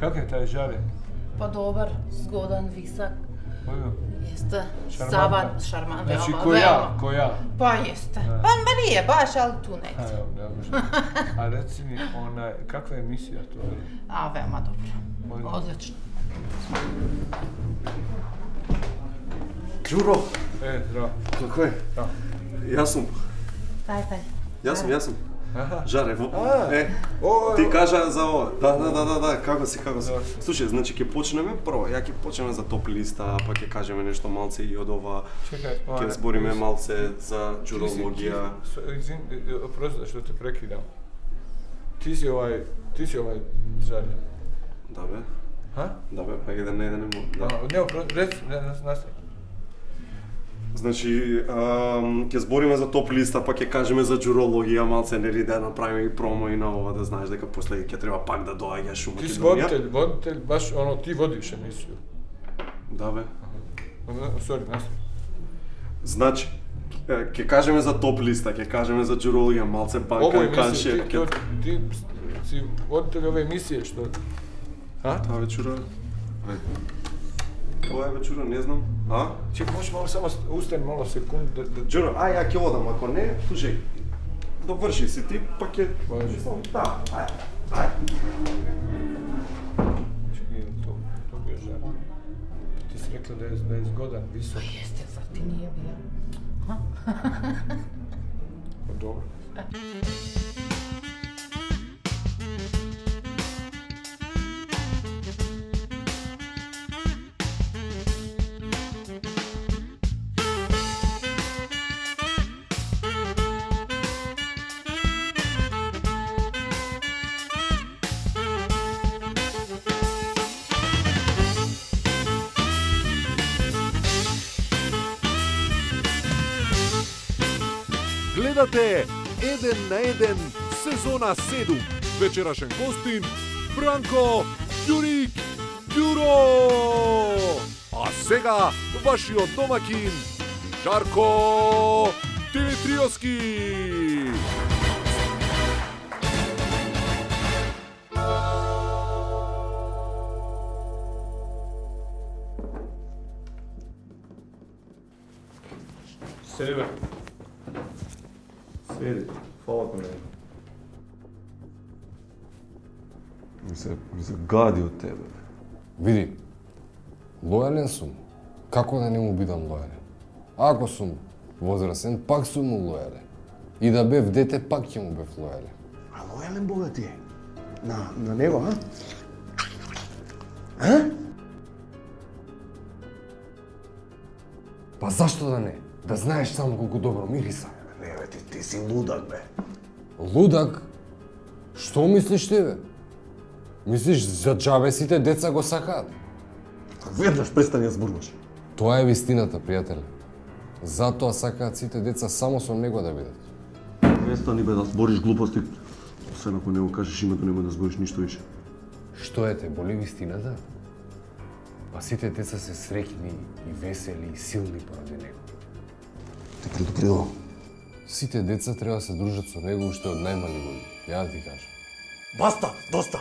Kak je taj Žare? Pa dobar, zgodan, visok. Jeste, Šarmantan. šarmantan, Znači, veoma. ko ja. Pa jeste. Pa nije baš, ali tu negdje. Evo, ne može. A reci mi, kakva je emisija to? A, veoma dobro. Odlično. Đuro! Zdravo. Kako je? Da. Ja sam. Taj. Ja sam. Aha. Žare, ti kaža za ovo. Da, kako si? Slušaj, znači ќе почнеме прво, ја ќе почнеме за топ листа, па ќе кажеме нешто малце и од ова. Čekaj, Ќе збориме малце за джурологија. Oprosti što te prekidam. Ti si ovaj Žare. Да бе. Ha? Да бе, па еден на еден да. Ne, oprosti, reci, nastavi. Значи, ќе збориме за топ листа, па ќе кажеме за джурологија, малце нели да направиме и промо и на ова, да знаеш дека после ќе треба пак да доаѓаш у Ti si Македонија. voditelj, baš ti vodiš emisiju. Да бе. Sorry, nastavi. Значи, ќе кажеме за топ листа, ќе кажеме за джурологија, малце пак Ovo кај emisije, канше. ti si voditelj ove emisije, što? Таа вечера. Ова е вечера, не знам. Čekaj, možeš malo samo ustani malo sekund da... Джуро, ја ќе одам, ако не, слушај. Доврши си ти, па ќе... Да, ај. Čekaj, to bio Žare. Ti si rekla da je zgodan, visok. Jeste, zar ti nije bio? Pa dobro. Гледате Еден на еден, сезона 7. Вечерашен гостин Бранко Ѓурик Ѓуро. А сега вашиот домакин Жарко Димитриевски. Седи, Седи, фала ти мене. Ми се гади од тебе. Види, лојален сум. Како да не му бидам лојален? Ако сум возрастен, пак сум му лојален. И да бев дете, пак ќе му бев лојален. А лојален Бога ти е? На него, а? Па зашто да не? Да знаеш само колку добро мириса. Не, бе, ти си лудак, бе. Лудак? Што мислиш ти, бе? Мислиш, за џабе сите деца го сакаат? Веднаш престани да зборуваш. Тоа е вистината, пријателе. Затоа сакаат сите деца само со него да бидат. Престани, бе, да збориш глупости. Освен ако не го кажеш името, нема да збориш ништо више. Што е те, боли вистината? Па сите деца се среќни и весели и силни поради него. Те предупредувам. Сите деца треба да се дружат со него уште од најмали години. Ја да ти кажам. Баста, доста.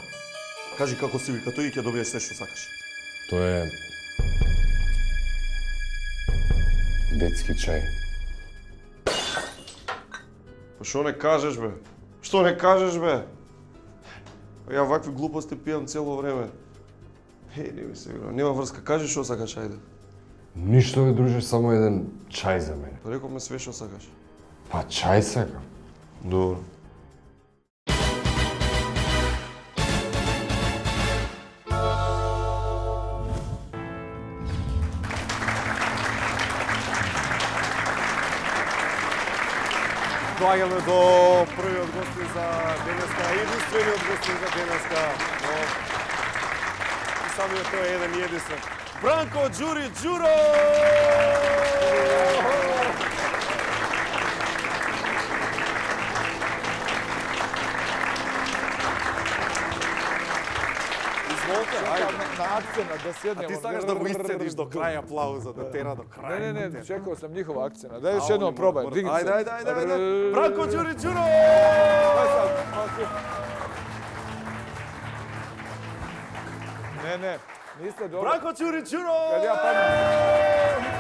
Кажи како си вика тој и ќе добиеш се што сакаш. Тоа е детски чај. Па што не кажеш, бе? Што не кажеш, бе? Ја вакви глупости пијам цело време. Не ми се игра. Нема врска, кажи што сакаш, ајде. Ништо бе, друже, само еден чај за мене. Па рековме све што сакаш. Па чај сакам. Добро. Доаѓаме до првиот гостин за денеска, единствениот гостин за денеска. Но и самиот тој е еден и единствен. Бранко Ѓури Ѓуро! Изволте, ајде. Na akcena, da sjednemo. А ти сакаш да го исцедиш до крај аплауза, да тера до крај. Ne, čekao sam njihova akcena. Daj još jednom probaj, digni se. Ајде. Бранко Ѓури Ѓуро! Ne, niste dobro. Branko Ćurić, Đuro! Kad ja padnem.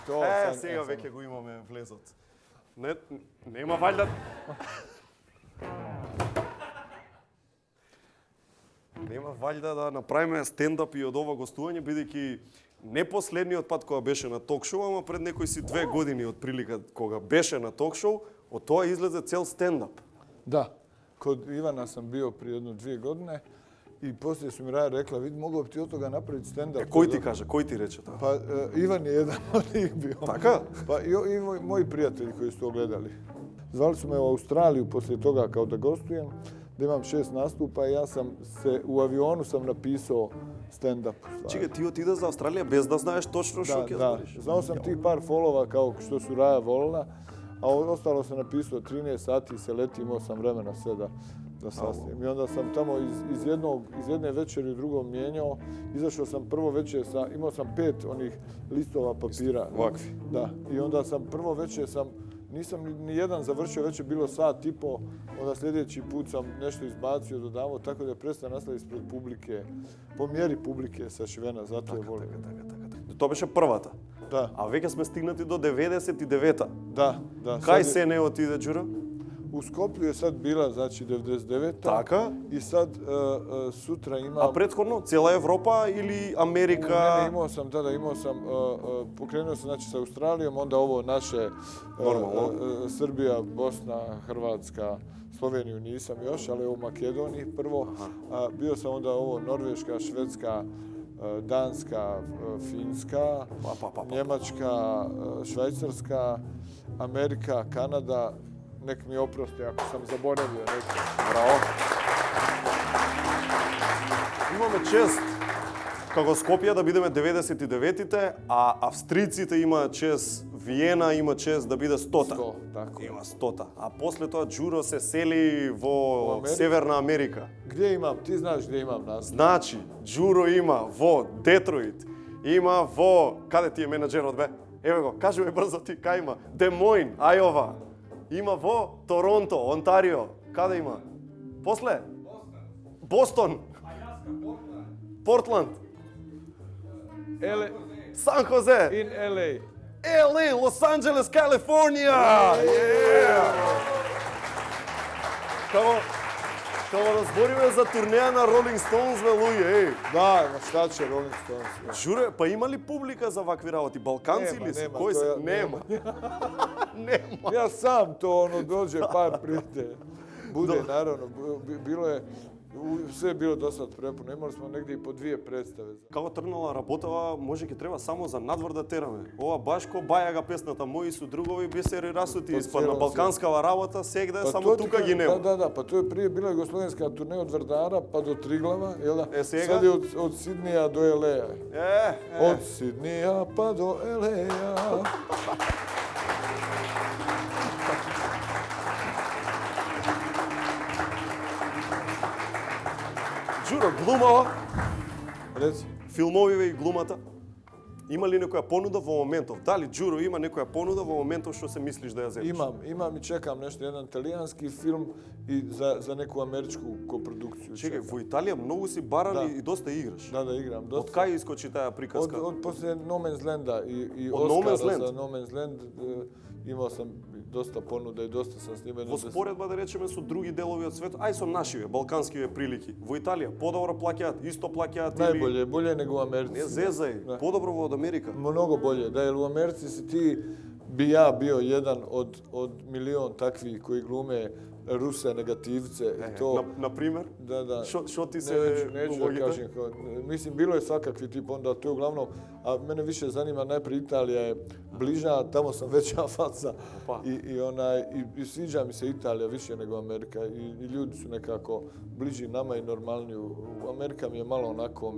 To sam- Сега веќе го имаме влезот. Нема ваljda... Нема ваljда да направиме стендап и од ова гостување, бидејќи не последниот пат кога беше на ток-шоу, ама пред некои си 2 години од прилика кога беше на ток-шоу, од тоа излезе цел стендап. Da, kod Ivana sam bio prije jedno 2 godine i poslije su mi Raja rekla, vidi, mogao bi ti od toga napraviti stand-up. Кој ти каже, кој ти рече тоа? Pa Ivan je jedan od njih bio. Така? Pa i moji prijatelji koji su to gledali. Zvali su me u Australiju poslije toga kao da gostujem, da imam 6 nastupa i ja sam se, u avionu sam napisao stand-up. Чекај, ти отида за Австралија без да знаеш точно што ќе Da, збориш. znao sam tih par folova kao što su Raja volila, a ostalo sam napisao 13 sati se leti, imao sam vremena sve da sasnijem. I onda sam tamo iz jedne večeri u drugom mijenjao, izašao sam prvo večer imao sam 5 onih listova papira. Ovakvi. Da, i onda sam prvo večer nisam ni jedan završio, već je bilo sat i po, onda sljedeći put sam nešto izbacio, dodavao, tako da je predstava nastala ispred publike, po mjeri publike sašivena, zato je volim. Тоа беше првата. Da, А веќе сме стигнати до 99-та. da. Кај Sad je- се не отиде, Đuro? U Skoplju je sad bila, znači, 99. Така? I sad sutra imam... А претходно, цела Европа или Америка? Ne, imao sam, pokrenuo sam znači sa Australijom, onda ovo naše, Srbija, Bosna, Hrvatska, Sloveniju nisam još, ali u Makedoniji prvo. Bio sam onda ovo Norveška, Švedska, Danska, Finska, Njemačka, Švajcarska, Amerika, Kanada, nek mi oprosti ako sam zaboravio neko. Браво. Имаме чест како Скопје да бидеме 99-тите, а австриците имаат чест, Виена има чест да биде 100-та. 100, tako je. Има 100-та. А после тоа Đuro се сели во Америка? Северна Америка. Gdje imam? Ti znaš gdje imam nas. Значи, Đuro има во Детройт, има во... Каде ти е менаџерот, бе? Еве го, кажи ми брзо ти, кај има? Демоин, Ајова. Има во Торонто, Онтарио. Каде има? После? Бостон. Портланд. Сан Хозе. In LA. LA, Лос Анджелес, Калифорнија. Као да збориме за турнеја на Rolling Stones, бе, луѓе, еј. Da, ma šta će Rolling Stones? Журе, па има ли публика за вакви работи? Балканци Нема, ли се? нема, Кој тоа се? ја- Нема. Нема. Ja sam to, dođe par pride. Bude, naravno, bilo je, sve je bilo dosad prepuno. Imali smo negdje i po 2 predstave. Како тргнала работава, може ќе треба само за надвор да тераме. Ова баш ко бајага песната мои су другови бисери расути По испадна целом балканскава работа, сегде Pa само to ti тука kažem, ги нема. Da, pa to je prije bila jugoslovenska turneja od Vardara pa do Triglava, jel da? сега? Sad je od Sidnija do LA. Od Sidnija pa do LA. Джуро, глумава, Reci. филмовиве и глумата. Има ли некоја понуда во моментов? Дали Джуро има некоја понуда во моментов што се мислиш да ја земеш? Imam i čekam nešto, jedan talijanski film i za neku američku koprodukciju. Чекај, čekam. во Италија многу си барали Да. и доста играш. Da, igram. Од Dosta. кај искочи таа приказка? Od poslije No Man's Landa i Od No Oscara Man's Land? za No Man's Land imao sam dosta ponuda i dosta sam snimao. Во споредба да речеме со други делови од светот, ај со нашиве, балканскиве прилики. Во Италија подобро плаќаат, исто плаќаат или Bolje nego u Americi. не зезај, Da. подобро во од Америка. Mnogo bolje. Da, jer u Americi si ti, bi ja bio jedan od milion takvih koji glume Ruse negativce. I to, На пример, da. Што ти се Neću da kažem. Mislim, bilo je svakakvi tip, onda to je uglavnom, a mene više zanima, najprije Italija je bliža, tamo sam veća faca i sviđa mi se Italija više nego Amerika i ljudi su nekako bliži nama i normalniji. Amerika mi je malo onako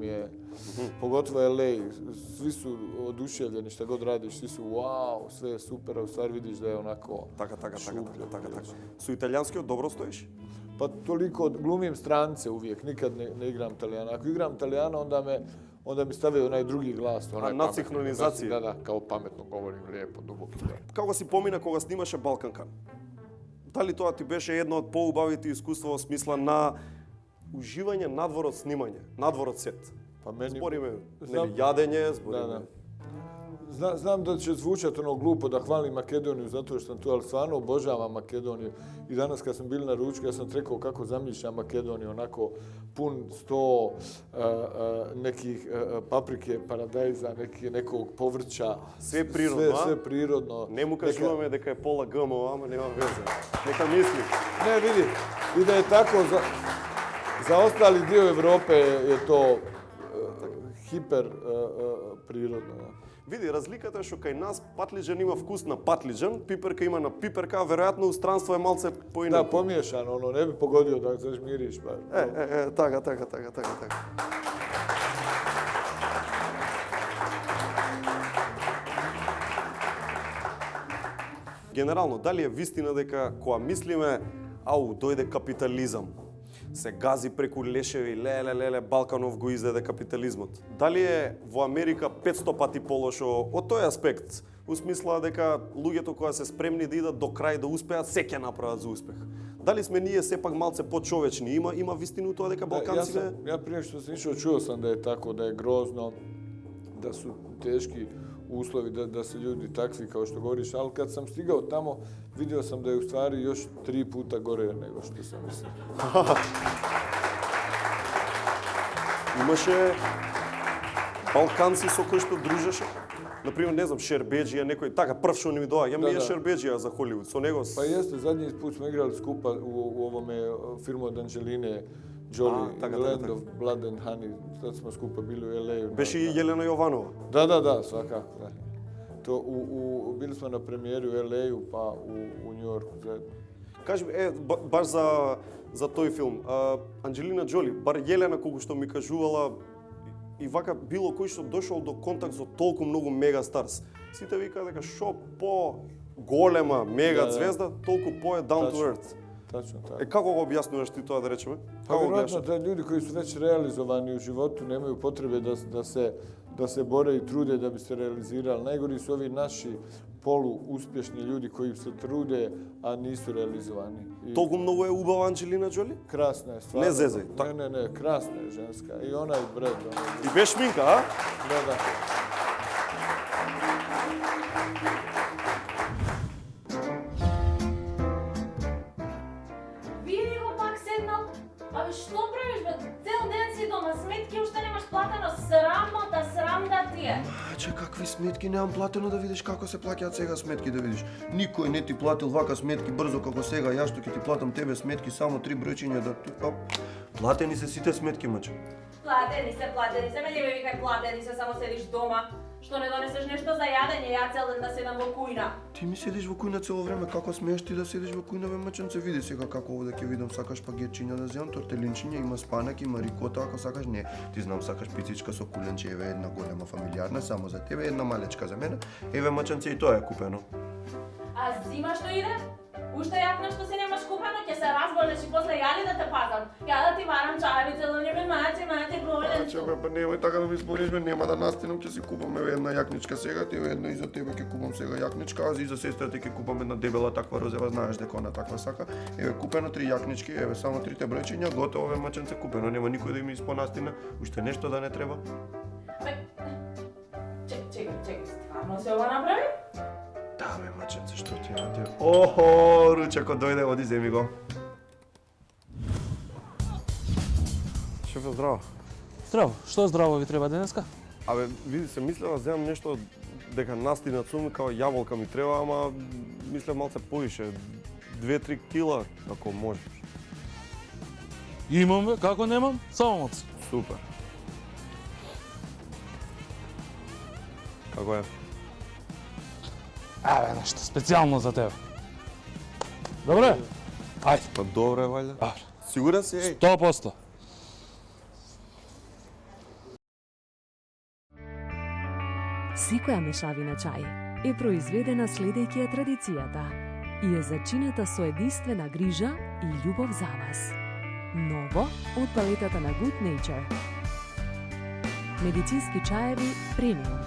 pogotovo LA, svi su oduševljeni šta god radiš, svi su wow, sve je super, a u stvari vidiš da je onako Така. šuplje. Со италијанскиот добро стоиш? Pa toliko glumim strance uvijek, nikad ne igram Talijana. Ako igram Talijana, onda mi stavaju onaj drugi glas. Onaj na sinhronizaciji. Da, kao pametno govorim, lijepo, duboki. Како си помина кога снимаше Балканкан? Дали тоа ти беше едно од поубавите искуства во смисла на уживање надвор од снимање, надвор од сет. Pa meni... Збориме, Знам- нели, јадење, Da, збориме. da. Znam da će zvučati ono glupo da hvalim Makedoniju zato što sam tu, ali stvarno obožavam Makedoniju. I danas kad sam bili na ručku, ja sam rekao kako zamišljam Makedoniju, onako pun sto nekih paprike, paradajza, nekog povrća. Sve prirodno, a? Sve prirodno. Не му кажуваме дека е пола ГМО, ама нема везе. Нека мисли. Ne, vidi, i da je tako, za ostali dio Evrope je to hiper prirodno. Da. Види, разликата е што кај нас патлиџан има вкус на патлиџан, пиперка има на пиперка, а веројатно устранство е малце Da, поинаку. pomiješano, ono, ne bi pogodio da zažmiriš. Pa. Така. Генерално, дали е вистина дека кога мислиме, ау, дојде капитализам, се гази преку лешеви, леле, Балканов го изеде капитализмот. Дали е во Америка 500 пати полошо од тој аспект, у смисла дека луѓето кои се спремни да идат до крај да успеат, се ќе направат за успех. Дали сме ние сепак малце почовечни? Има вистина у тоа дека Балканците... Ja prije što sam išao čuo sam da je tako, da je grozno, da su teški uslovi, da se ljudi takvi kao što govoriš, ali kad sam stigao tamo vidio sam da je u stvari još 3 puta gore nego što sam mislio. Имаше Балканци со кои што дружеше. Например, не знам, Шербеджија, некој, така, прв што не ми доаѓа, ми е Шербеджија за Холивуд. Со него... Pa jeste, zadnji put smo igrali skupa u ovome filmu od Angeline Jolie, Land of Blood and Honey. Tad smo skupa bili u LA. Беше и Јелена Јованова. Da, svakako. Da. To bili smo na premijeri u LA-u pa u New Yorku zajedno. Кажи ми, баш за тој филм, Анджелина Џоли, бар Јелена кога што ми кажувала и вака било кој што дошол до контакт со толку многу мега старс. Сите викаат дека шо по голема мега звезда, толку по е down to earth. Tačno tako. Како го објаснуваш ти тоа да речеме? Pa vjerojatno da ljudi koji su već realizovani u životu nemaju potrebe da se bore i trude da bi se realizirali. Najgori su ovi naši poluuspješni ljudi koji se trude, a nisu realizovani. Толку многу е убава Анджелина Џоли? Krasna je stvarno. Ne zezaj, tako. Ne, krasna je ženska. I ona i Brad. И без шминка, а? Da. Види го пак седнал. Абе, што правиш, бе? Цел ден си дома, сметки уште немаш платено. Срам да ти е. Че какви сметки немам платено, да видиш како се плаќаат сега сметки, да видиш. Никој не ти платил вака сметки брзо како сега, јас што ќе ти платам тебе сметки, само 3 бројчиња да ти платени се сите сметки, маче. Платени се, ме ли ме викај платени се, само седиш дома. Што не донесеш нешто за јадење, ја цел ден да седам во кујна. Ти ми седиш во кујна цело време, како смееш ти да седиш во кујна, бе маченце, види сега како овде ќе видам, сакаш пагетчиња да земам, тортелинчиња, има спанак, има рикота, ако сакаш не. Ти знам сакаш пицичка со куленче, еве една голема фамилијарна, само за тебе, една малечка за мене. Еве маченце и тоа е купено. А зима што иде? Уште јакна што си немаш купено, ќе се разболеш и после јали да те пазам. Ја да ти варам чајби цело време, маче, голем. Че, бе, немој така да ми збориш, бе, нема да настинам, ќе си купам еве една јакничка сега, ти една и за тебе ќе купам сега јакничка, а и за сестрата ќе купам една дебела таква розева, знаеш дека она таква сака. Еве купено 3 јакнички, еве само 3 бројчиња, готово, бе, маченце, купено, нема никој да ми испонастина, уште нешто да не треба. Чекай, стварно се ова направи? Да, бе, маченце, што ти има тебе? Охо, ручекот дојде, оди земи го. Шефе, здраво. Здраво, што здраво ви треба денеска? Абе, види се, мислев да земам нешто дека настина сум, као јаболка ми треба, ама мислев малце повише. 2-3 кила, ако можеш. Имам бе, како немам? Само моц. Супер. Како е? Абе, нешто специјално за тебе. Добре? Ајде. Па добре, вајде. Добре. Сигурен си, еј? 100%. Секоја мешавина чај е произведена следејќи ја традицијата и е зачинета со единствена грижа и љубов за вас. Ново од палетата на Good Nature. Медицински чаеви премиум.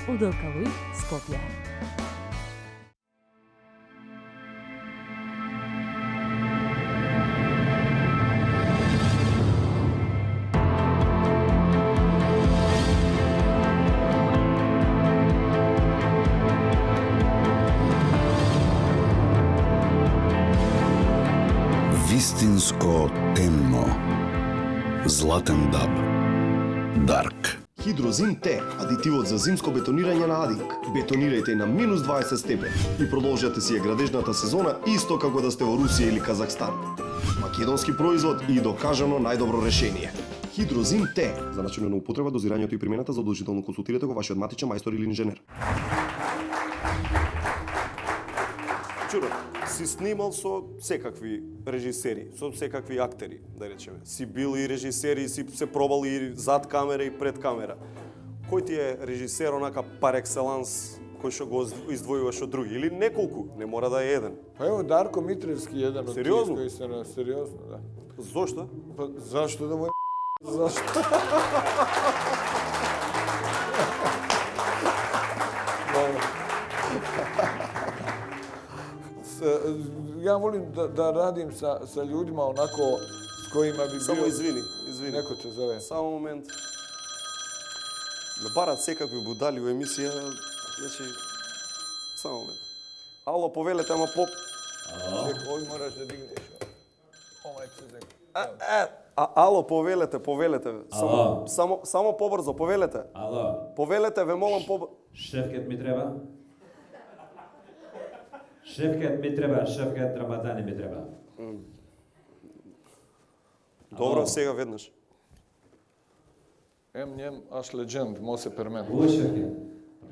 Од Алкалој, Скопје. Вистинско темно. Златен даб. Дарк. Хидрозин Т, адитивот за зимско бетонирање на Адинг. Бетонирајте на минус 20 степени и продолжете си ја градежната сезона исто како да сте во Русија или Казахстан. Македонски производ и докажано најдобро решение. Хидрозин Т. За начинот на употреба, дозирањето и примената задолжително консултирате го вашиот матичен мајстор или инженер. Чудо, си снимал со секакви режисери, со секакви актери, да речеме. Си бил и режисери, си се пробал и зад камера и пред камера. Кој ти е режисер онака пар екселанс кој што го издвојуваш од други? Или неколку, не мора да е еден. Па ево Дарко Митревски еден од тие кои се на сериозно, да. Зошто? Па зашто да му е зашто? Ja volim da radim sa ljudima onako s kojima bi bio... Само извини. Neko te zove. Само момент. Ме барат секакви будали во емисија, значи... Само момент. Ало, повелете, ама по... Чек, ови morаш da digneš. Ovaj cezek. Ало, повелете. Само побрзо, повелете. Ало. Повелете, ве молам побрзо. Шефкет ми треба. Шефкет Рамазани ми треба. Добро, сега веднаш. Njem aš legend, Mose Permen. Шефкет,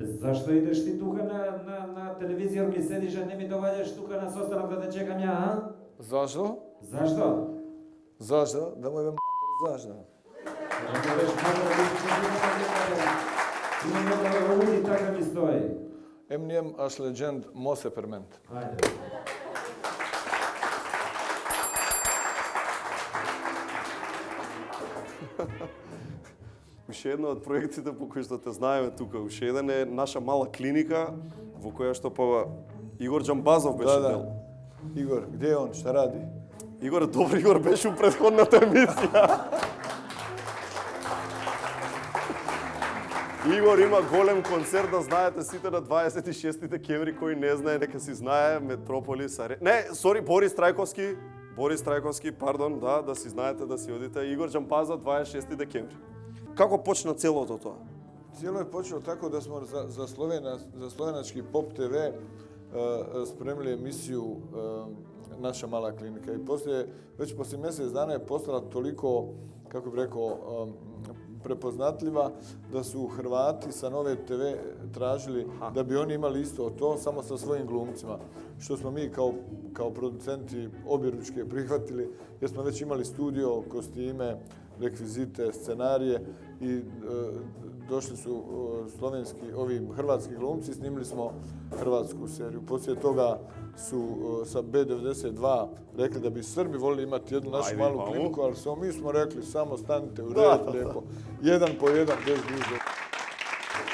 зашто идеш ти тука на телевизија ми седиш, а не ми доваѓаш тука на состанок да те чекам ја, а? Zašto? Зашто? Zašto? Da mu je zašto? Така ми стои. Njem aš legend, Mose Permen. Ајде. Уште едно од проектите по кои што те знаеме тука, уште еден е наша мала клиника во која што па Игор Џамбазов беше дел. Igor, gdje je on, šta radi? Игор беше у претходната емисија. Игор има голем концерт, да знаете сите на 26 декември, кој не знае, нека си знае, Метрополис Арена. Не, сори, Борис Трајковски, пардон, да си знаете, да си одите. Игор Џамбазов, 26 декември. Како почна целото тоа? Cijelo je počelo tako da smo za slovenački Pop TV spremili emisiju Naša mala klinika i već poslije mjesec dana je postala toliko, kako bih rekao, prepoznatljiva da su Hrvati sa Nove TV tražili da bi oni imali isto to, samo sa svojim glumcima. Što smo mi kao producenti objeručke prihvatili, jer smo već imali studio, kostime, rekvizite, scenarije i došli su hrvatski glumci, snimili smo hrvatsku seriju. Poslije toga su sa B92 rekli da bi Srbi volili imati jednu našu malu kliniku, ali mi smo rekli samo stanite u red, lijepo. Jedan po jedan, bez bliže.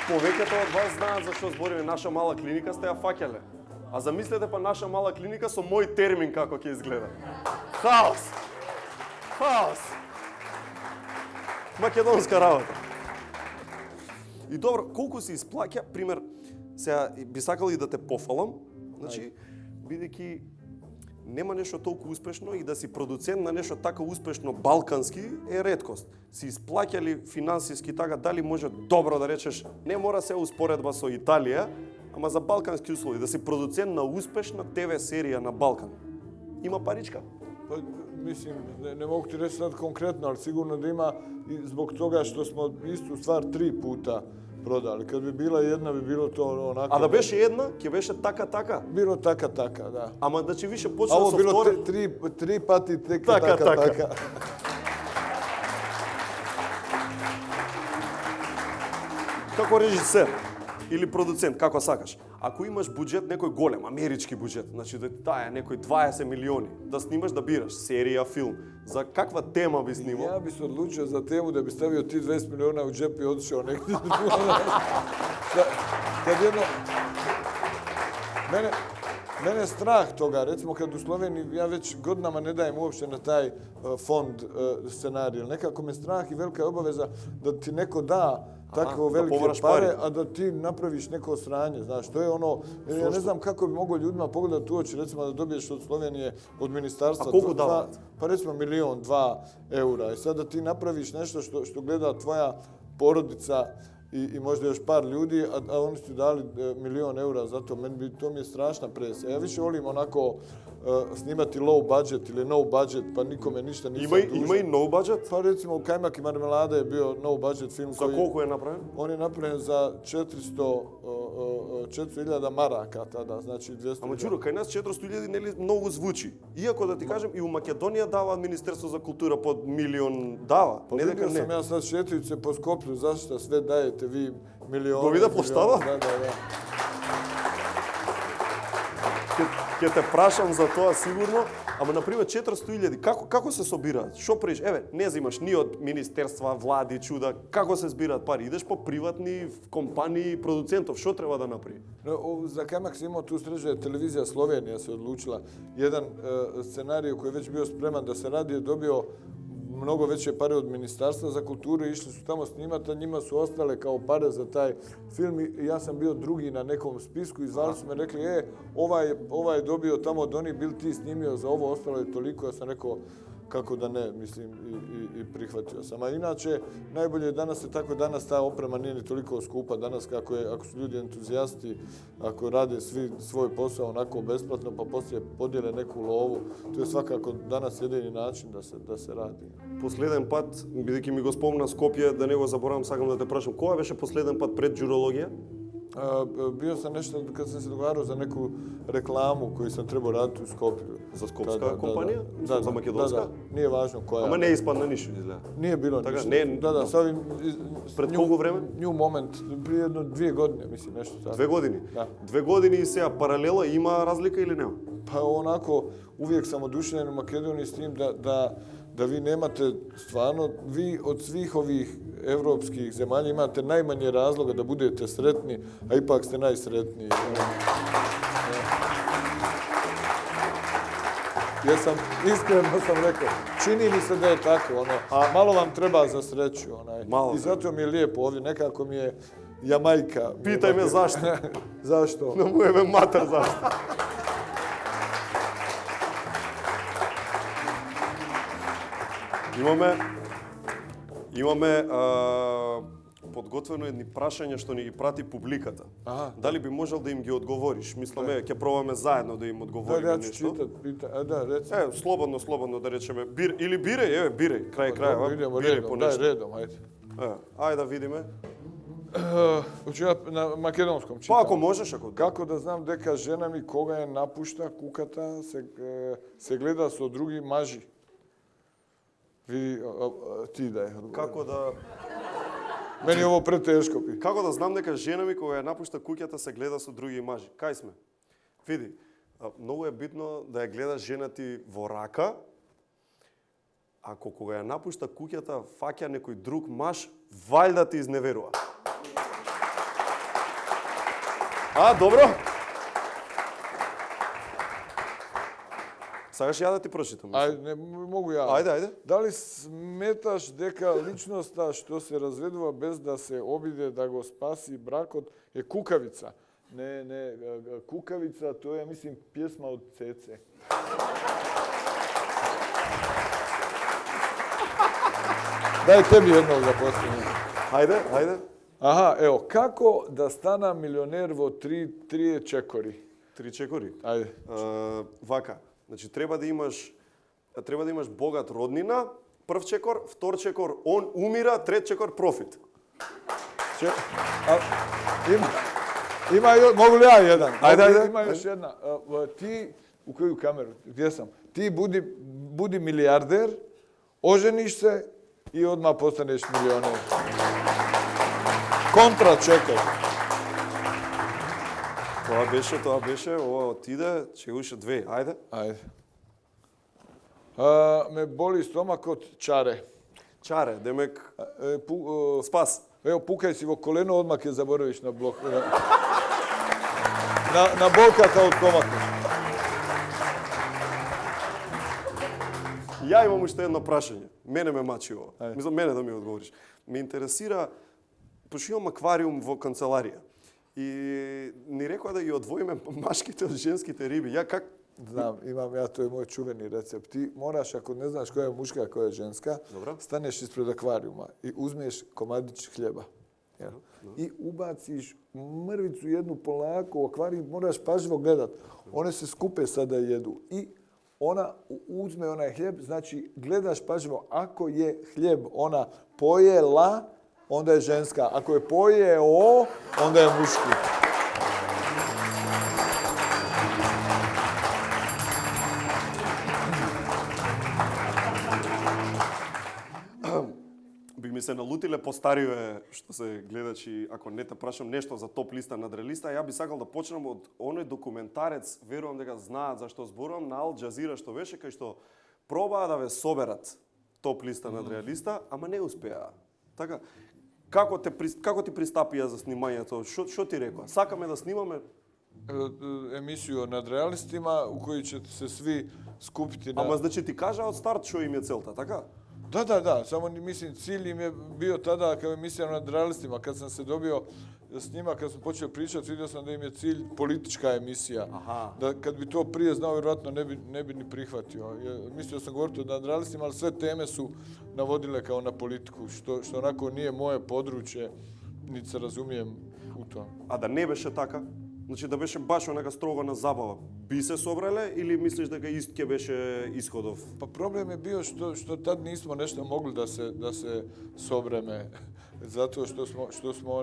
Повеќето од вас знаат за што збориме. Наша мала клиника сте ја фаќале. А замислете па наша мала клиника со мој термин како ќе изгледа. Хаос! Македонска работа. И добро, колку се исплаќа, пример, сега би сакал и да те пофалам, значи, бидејќи нема нешто толку успешно и да си продуцент на нешто така успешно балкански е реткост. Си исплаќали финансиски така, дали може добро да речеш, не мора се успоредба со Италија, ама за балкански услови, да си продуцент на успешна ТВ серија на Балкан. Има паричка? Pa, mislim, ne mogu ti reći sad konkretno, ali sigurno da ima i zbog toga što smo istu stvar 3 puta prodali. Kad bi bila jedna, bi bilo to onako... A da беше една, ќе беше така? Bilo така, da. Ама значи више почна со втори... Ovo bilo 3 pati така. Како режисер или продуцент, како сакаш. Ако имаш буџет, некој голем, амерички буџет, значи да таа е некој 20 милиони, да снимаш, да бираш серија, филм, за каква тема би снимал? Ja bi se odlučio za temu da bi stavio ti 20 miliona u džep i otišao negdje. Kad jedno... Mene je strah toga, recimo kad u Sloveniji ja već godinama ne dajem uopće na taj fond scenarij. Nekako me strah i velika je obaveza da ti neko da tako velike pare, a da ti napraviš neko sranje, znaš, to je ono, ja ne znam kako bi mogao ljudima pogledati u oči, recimo da dobiješ od Slovenije, od ministarstva, a koliko davati? Pa recimo 1.000.000, 2 eura i sad da ti napraviš nešto što gleda tvoja porodica i možda još par ljudi, a oni su dali 1.000.000 eura za to, to mi je strašna presija. Ja više volim onako snimati low budget ili no budget, pa nikome ništa nisam dužan. Ima i no budget? Pa recimo Kajmak i marmelada je bio no budget film. Za koliko je napravljen? On je napravljen za 400.000 maraka tada, znači 200. Ама Đuro, кај нас 400.000 нели многу звучи. Иако да ти кажем и у Македонија дава Министерство за култура под 1.000.000 дава. Pa не дека vidio sam не. ja sad šetajući se po Skoplju, zašto sve dajete vi milione. Го вида площада? Da. Ќе те прашам за тоа сигурно, ама на пример 400.000, како се собираат? Што правиш? Еве, не земаш ни од министерства, влади, чуда, како се збираат пари? Идеш по приватни компании, продуцентов, што треба да направи? Za Kajmak se imao tu sreću, je televizija Slovenija se odlučila. Jedan scenarij koji je već bio spreman da se radi je dobio mnogo veće pare od Ministarstva za kulturu i išli su tamo snimati, a njima su ostale kao pare za taj film i ja sam bio drugi na nekom spisku i zvali su me, rekli, ovaj je dobio tamo od onih, bil ti snimio za ovo, ostalo je toliko, ja sam rekao, kako da ne, mislim, i prihvatio sam. A inače, najbolje je danas, danas ta oprema nije ni toliko skupa. Danas, ako su ljudi entuzijasti, ako rade svi svoj posao onako besplatno, pa poslije podijele neku lovu, to je svakako danas jedini način da se radi. Последен пат, бидејќи ми го спомна Скопје, да не го заборавам, сакам да те прашам, која беше последен пат пред Đurologија? Bio sam nešto, kad sam se dogovarao za neku reklamu koju sam trebao raditi u Skopju. За скопска компанија? За македонска? Da. Nije važno koja. Ама не испадна ништо, изгледа. Nije bilo Така, ništa. не, Da, sa ovim... Пред колку време? New Moment, prije 2 godine, mislim, nešto tako. 2 години? Da. 2 години и сега паралела, има разлика или нема? Pa onako, uvijek sam oduševljen u Makedoniji s tim da vi nemate stvarno, vi od svih ovih evropskih zemalja imate najmanje razloga da budete sretni, a ipak ste najsretniji. Iskreno sam rekao, čini mi se da je tako, a malo vam treba za sreću. I zato mi je lijepo ovdje, nekako mi je Jamajka. Pitaj me zašto. Zašto? No mu je me mater zašto. Имаме подготвено едни прашања што ни ги прати публиката. Дали би можел да им ги одговориш? Мисламе, ќе пробаме заедно да им одговориме нешто. Да, читат, да, реци. Слободно да речеме. Или бирај, крај крајава. Бирај по нешто. Редом, ајде. Ајде да видиме. Hoću ja na makedonskom čitam. Pa ako možeš, Kako da znam дека žena mi koga je napušta, kukata, se gleda so drugi maži. Ti da je odgovor. Како да... Meni je ovo preteško. Како да знам дека жена ми кога ја напушта куќата се гледа со други мажи? Кај сме? Види, многу е битно да ја гледаш жена ти во рака, ако кога ја напушта куќата фаќа некој друг маж, вајда ти изневерува. Добро? Сакаш ја да ти прочитам? Не могу ја. Ајде. Дали сметаш дека личноста што се разведува без да се обиде да го спаси бракот е кукавица? Не, кукавица, тоа е, мислим, пјесма од Цеце. Дај теби едно да поставим. Ајде. Аха, ево, како да стана милионер во 3 чекори? 3 чекори? Ајде. Вака, значи треба да имаш богат роднина, прв чекор, втор чекор, он умира, трет чекор, профит. Могу ли ја еден? Ајде. Има још една. Ти, у коју камеру? Где сам? Ти буди милиардер, ожениш се и одма постанеш милионер. Контра чекор. Тоа беше, ова отиде, че уште 2, ајде. Ме боли стомакот, чаре. Чаре, демек, спас. Ево, пукај си во колено, одмак ја заборавиш на блок. На болката од стомакот. Ја имам уште едно прашање. Мене ме мачи ова. Мислам, мене да ми одговориш. Ме интересира, пошто имам аквариум во канцеларија. И ни рекоа да ги одвоиме машките од женските риби. Ја как? Znam, imam ja, to je moj čuveni recept. Ti moraš, ako ne znaš koja je muška, a koja je ženska, staneš ispred akvarijuma i uzmeš komadić hljeba. I ubaciš mrvicu jednu polako u akvarijum, moraš pažljivo gledat. One se skupe sada i jedu. I ona uzme onaj hljeb, znači gledaš pažljivo. Ako je hljeb ona pojela, onda je ženska. Ako je pojeo, onda je muški. Би ми се налутиле постариве што се гледачи, ако не те прашам нешто за топ листа на Надрелиста, ја би сакал да почнам од оној документарец, верувам дека знаат за што зборувам, на Ал Джазира што беше, кај што пробаа да ве соберат топ листа на Надрелиста, ама не успеа. Така, како ти пристапија за снимањето? Што ти рекоа? Сакаме да снимаме емисiju o nadrealistima u kojoj će se svi skupiti na... Ама значи ти кажа од старт што им е целта, така? Da, samo mislim cilj im je bio tada kao emisija o nadrealistima. Kad sam se dobio s njima, kad smo počeli pričati, vidio sam da im je cilj politička emisija. Da kad bi to prije znao, vjerojatno ne bi ni prihvatio. Mislio sam govoriti o nadrealistima, ali sve teme su navodile kao na politiku, što onako nije moje područje, niti se razumijem u to. А да не беше така? Значи да беше баш онака строго на забава, би се собрале или мислиш дека ист ќе беше исходов? Pa problem je bio što tad nismo nešto mogli da se sobreme. Zato što smo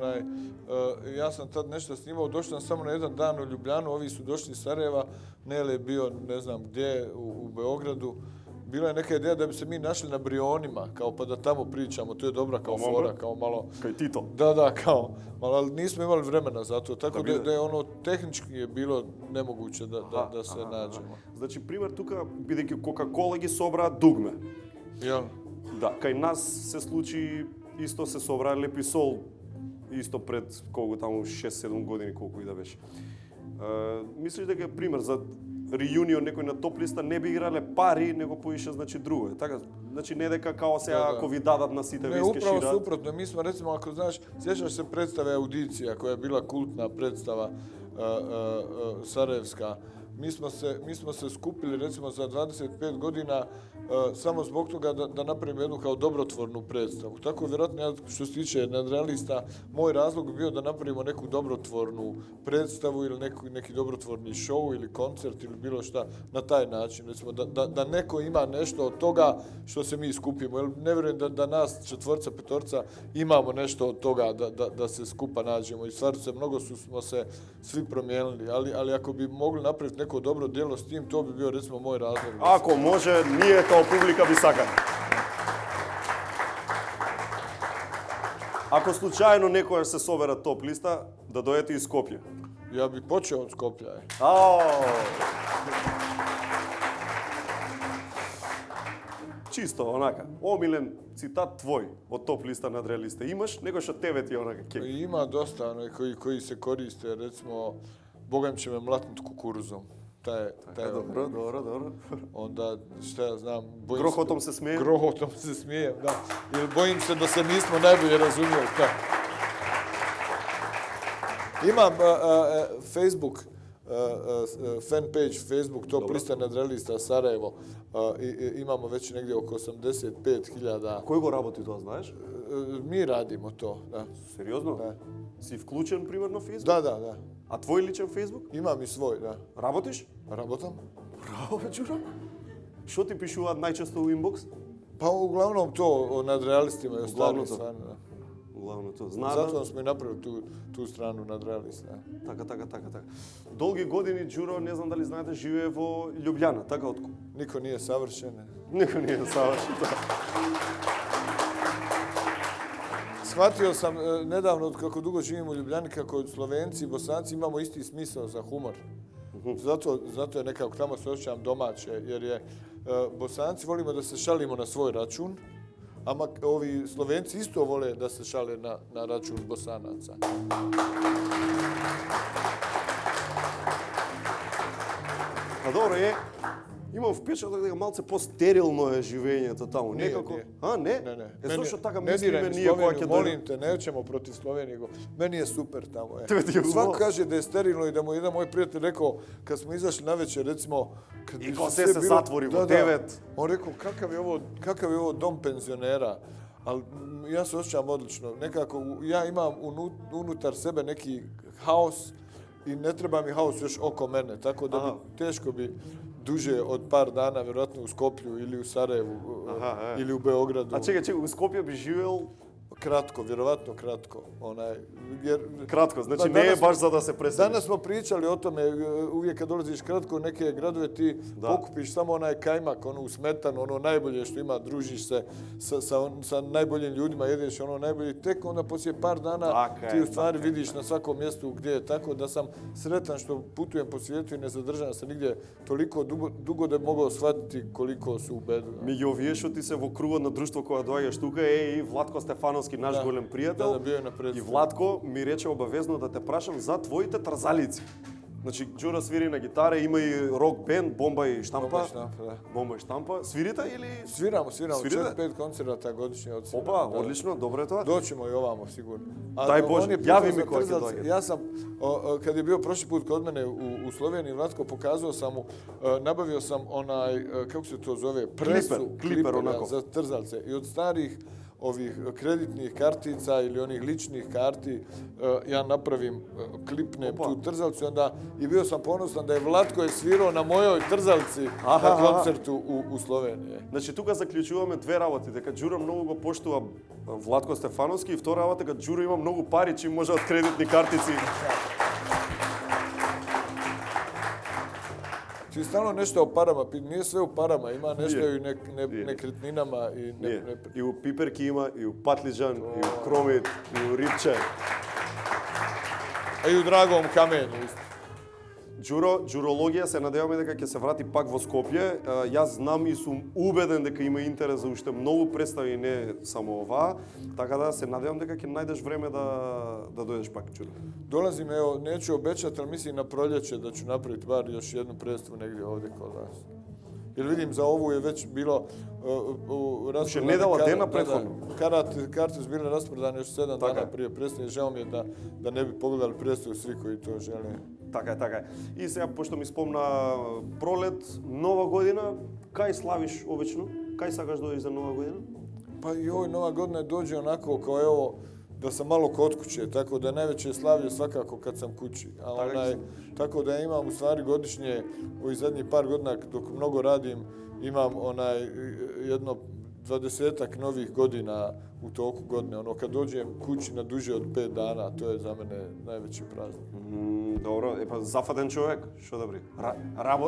ja sam tad nešto snimao, došao sam samo na jedan dan u Ljubljanu, ovi su došli iz Sarajeva, Nele je bio ne znam gdje u Beogradu. Bila je neka ideja da bi se mi našli na Brionima, kao pa da tamo pričamo, to je dobra kao fora, kao malo... Kao Tito. Da, kao malo, ali nismo imali vremena za to, tako da je ono tehnički je bilo nemoguće da se nađemo. Значи, пример тука, бидејќи Кока-Кола ги собраа дугме. Јал? Да, кај нас се случи, исто се собраа Леписол, исто пред колку таму 6-7 години, колку и да беше. Мислиш дека е пример за реюнион некој на топ листа не би играле пари, него поише значи друго. Така, значи не дека као сега ако ви дадат на сите виски шират. Ne, upravo suprotno. Mi smo recimo, ako znaš, sjećaš se predstave Audicija koja je bila kultna predstava sarajevska. Mi smo se skupili recimo za 25 godina samo zbog toga da napravimo jednu kao dobrotvornu predstavu. Tako vjerojatno što se tiče nadrealista, moj razlog bi bio da napravimo neku dobrotvornu predstavu ili neki dobrotvorni show ili koncert ili bilo šta na taj način. Recimo da neko ima nešto od toga što se mi skupimo. Jer ne vjerujem da nas četvorca, petorca imamo nešto od toga da se skupa nađemo. I stvarno mnogo smo se svi promijenili. Ali ako bi mogli napraviti neko dobro djelo s tim, to bi bio recimo moj razlog. Ako može, nije kao publika bi сакали. Ако случајно некојаш се собера топ листа, да дојдете из Скопје. Ja bih počeo od Skoplja. Чисто, онака. Омилен цитат твој од топ листа на Надреалиста. Имаш некој што тебе ти онака кек? Ima dosta koji se koriste, recimo, Bogam će me mlatnut kukuruzom. Dobro. Onda, šta ja znam... Grohotom se smijem? Grohotom se smijem, da. Jer bojim se da se nismo najbolje razumijeli. Imam Facebook, fanpage Facebook, top lista nadrealista Sarajevo. Imamo već negdje oko 85.000. Кој го работи тоа, знаеш? Mi radimo to, da. Сериозно? Da. Си вклучен, примерно, в Facebook? Da. А твој личен Facebook? Imam i svoj, da. Работиш? Работам. Браво, бе, Đuro. Што ти пишуваат најчесто у инбокс? Pa uglavnom to o nadrealistima i ostalim stvarno. Uglavnom to. Zato smo i napravili tu stranu nadrealista. Така. Долги години Đuro, не знам дали знаете, живее во Љубљана, така отко? Niko nije savršen. Shvatio sam nedavno, kako dugo živim u Ljubljani, kako Slovenci i Bosanci imamo isti smisao za humor. Zato je nekako tamo se osjećam domaće, jer je Bosanci volimo da se šalimo na svoj račun, a ovi Slovenci isto vole da se šale na račun Bosanaca. Pa dobro je, Имам впечаток дека малце постерилно е живењето таму. Nije, Некако, nije. а не? Ne. Е зошто така ne мислиме diraj mi ние кога Sloveniju, ќе molim te, nećemo protiv Slovenije. Meni je super tamo. Tebe ti je Svako ulo. kaže da je sterilno i da mu jedan moj prijatelj rekao, kad smo izašli na večer, recimo... Kad I bi ko sve se bilo- zatvori u 9. On rekao, kakav je ovo dom penzionera, ali ja se osjećam odlično. Nekako, ja imam unutar sebe neki haos i ne treba mi haos još oko mene, tako da bi, teško bi duže od par dana, vjerojatno u Skoplju ili u Sarajevu ili u Beogradu. А чекај, у Скопје би живеел Kratko, vjerovatno kratko. Jer, кратко, значи не е баш за да се пресели. Danas smo pričali o tome, uvijek kad dolaziš kratko u neke gradove ti pokupiš samo onaj kajmak, u smetanu, ono najbolje što ima, družiš se sa najboljim ljudima, jedeš ono najbolje, tek onda poslije par dana ti u stvari vidiš na svakom mjestu gdje je, tako da sam sretan što putujem po svijetu i ne zadržavam se nigdje toliko dugo da bi mogao shvatiti koliko su u bedu. Меѓу овие што ти се во кругот на друштво кога доаѓаш тука е и Владко Стефановски, наш голем пријател. Да, био е на представа. И Владко ми рече обавезно да те прашам за твоите трзалици. Значи, Ѓура свири на гитара, има и рок бенд, Бомба и Штампа. Бомба и Штампа. Свирите или? Sviramo. Svirate? 4-5 koncerata godišnje od svira. Опа, одлично, добро е тоа. Doćemo i ovamo, sigurno. Daj Bože, javi mi koja će dođe. Ja sam, kad je bio prošli put kod mene u Sloveniji, Vlatko, pokazao sam mu, nabavio sam onaj, kako se to zove, presu, kliper onako. za trzalce. I od starih ovih kreditnih kartica ili onih ličnih karti, ja napravim, klipnem tu trzalcu i bio sam ponosan da je Vlatko je svirao na mojoj trzalci na koncertu u Sloveniji. Значи, тука заклучуваме две работи, дека Ѓура многу го поштува Владко Стефановски и втора работа, дека Ѓура има многу пари, чим може од кредитни картици. Ti stalno nešto o parama, nije sve u parama, ima nešto i u nekretninama. И у пиперки има, и у патлиџан, и у кромит, и у рипче. A i u dragom kamenju. Ѓурологија се надеваме дека ќе се врати пак во Скопје. Јас знам и сум убеден дека има интерес за уште многу представи, не само оваа. Така да се надевам дека ќе најдеш време да дојдеш пак, Ѓуро. Dolazim, evo, neću obećati, ali mislim na proljeće da ću napraviti bar još jednu predstavu negdje ovdje kod vas. Jer vidim, za ovu je već bilo rasprodane. Ne dala dena prethodno. Karte su bile rasprodane još 7 dana prije predstave. Žao mi je da ne bi pogledali predstavu svi koji to žele. Така е. И сега, пошто ми спомна пролет, нова година, кај славиш обично? Кај сакаш да дојдеш за нова година? Pa i ovoj nova godina dođe onako kao evo, da sam malo kod kuće, tako da najveće slavlje svakako kad sam kući. Tako da imam u stvari godišnje, ovih zadnjih par godina dok mnogo radim, imam jedno 20-ak novih godina u toku godine. Ono, kad dođem kući na duže od 5 dana, to je za mene najveći praznik. Добро, зафатен човек, што да бри?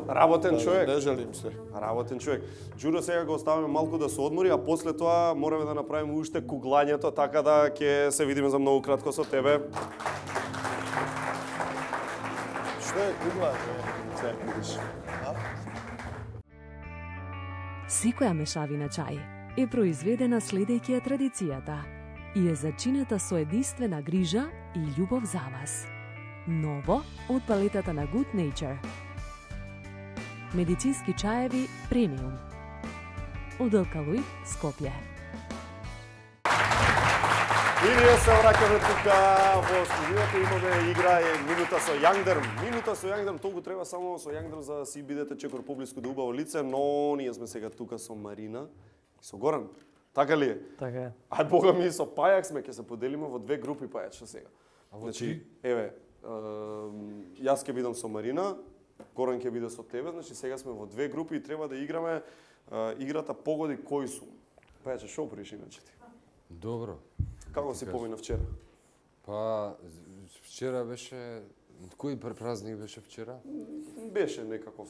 Работен човек. Не жалим се. Работен човек. Ѓуро, сега го оставаме малку да се одмори, а после тоа мораме да направиме уште куглањето, така да ќе се видиме за многу кратко со тебе. Што е куглање? Секоја мешавина чај е произведена следејќи ја традицијата и е зачинета со единствена грижа и љубов за вас. Ново од палетата на Good Nature. Медицински чаеви премиум. Од Алкалоид, Скопје. И ние се враќаме тука во студиото, имаме игра Минута со Јангдерм. Минута со Јангдерм, толку треба само со Јангдерм за да си бидете чекор публиско да убаво лице, но ние сме сега тука со Марина и со Горан. Така ли е? Така е. Ај бога ми со Пајак сме, ќе се поделиме во две групи Пајача сега. Значи, еве, јас ќе бидам со Марина, Горан ќе биде со тебе, значи сега сме во две групи и треба да играме играта Погоди кој сум. Пајаче, шо приш иначе ти? Добро. Како си помина вчера? Па, вчера беше... Кој празник беше вчера? Беше некаков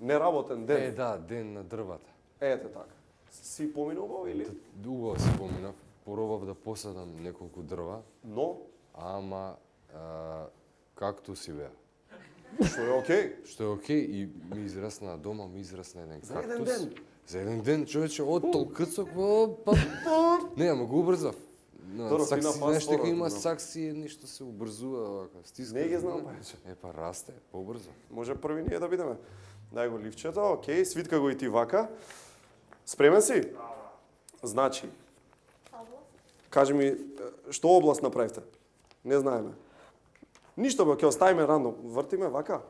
неработен ден. Да, ден на дрвата. Ете така. Си помина убаво или? Убаво си поминав. Поробав да посадам неколку дрва. Но? Ама, както си беа. Што е окей? Што е окей и ми израсна дома, ми израсна еден кактус. За еден ден? За еден ден, човече, оттол кцок, не, ама го убрзав. Знаеш дека има сакси, ништо се убрзува, стиска. Не ги знам, Пајаче. Расте, побрзо. Може први ние да бидеме. Дај го ливчето, окей, свитка го и ти вака. Спремен си? Значи, кажи ми, што област направивте? Не знаеме. Ништо бе, ќе оставиме рандом. Вртиме вака?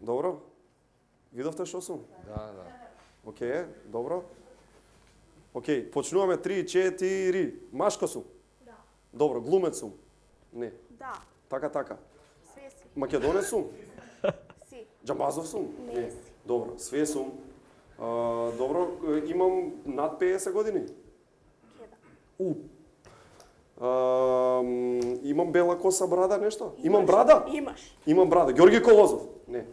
Добро? Видовте што сум? Да. Окей, добро. Окей, почнуваме 3, 4. Машко сум? Да. Добро, глумец сум? Не. Да. Така. Све си. Македонец сум? Си. Джамбазов сум? Не си. Добро, све сум. Добро, имам над 50 години? Кеда. Имам бела коса, брада, нешто? Имам брада? Имаш. Имам брада. Георги Колозов? Не.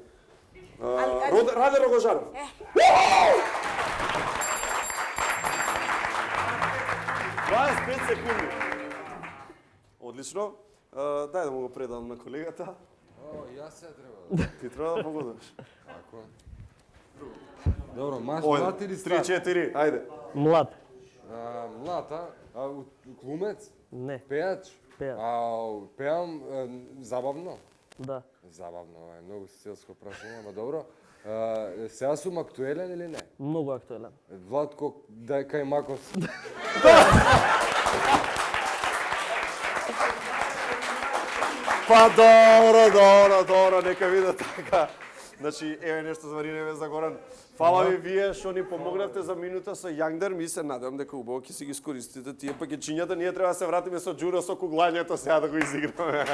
Раде Рогожаров? 25 секунди. Одлично. Дај да му го предам на колегата. Јас се треба. Ти треба да погодаш. Ако. Добро, млад или стар? 3-4, ајде. Млад. Млад, глумец? Не. Пејач? Пејач. Пеам забавно? Да. Забавно, е многу селско прашање, ама добро. Сега сум актуелен или не? Многу актуелен. Владко Кајмаков. Па добро, нека видат така. Значи, еве нешто звариневе за Горан. Фала ви вие што ни помогнавте за минута со Јангдер. Ми се надевам дека убаво ќе си ги искористите тие пакетчињата. Ние треба да се вратиме со Џуро со куглањето сега да го изиграме.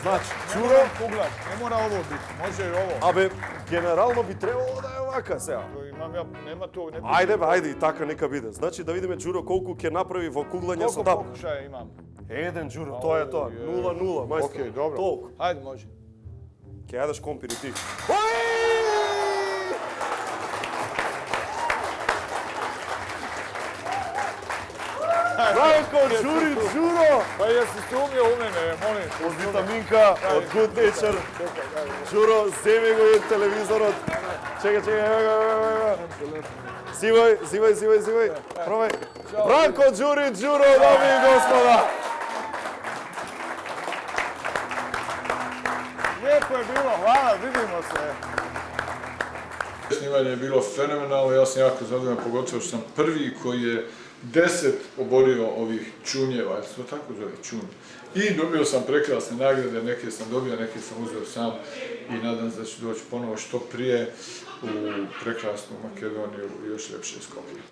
Значи, Џуро, куглач, не мора ово бити, може и ово. Абе, генерално би требало да е вака сега. Имам ја, нема тоа, не. Ајде и така нека биде. Значи да видиме Џуро колку ќе направи во куглање со даб. Колку покушаја имам? Еден Џуро, тоа е тоа. 0-0, мајстор. Океј, добро. Толку. Ајде, може. Ќе јадеш компир и ти. Бранко, Џуро! Па јаси сумња у мене, молим. Од витаминка, од Good Nature. Џуро, земи го и телевизорот. Чекај, ево. Зивај. Пробај. Бранко, Џуро, дами и господа. Лепо je bilo, hvala, vidimo se. Snimanje je bilo fenomenalno, ja sam jako zadovoljan, pogotovo što sam prvi koji je 10 oborio ovih čunjeva, jer se to tako zove, čunje. I dobio sam prekrasne nagrade, neke sam dobio, neke sam uzeo sam i nadam se da ću doći ponovo što prije u prekrasnu Makedoniju i još ljepše Skoplje.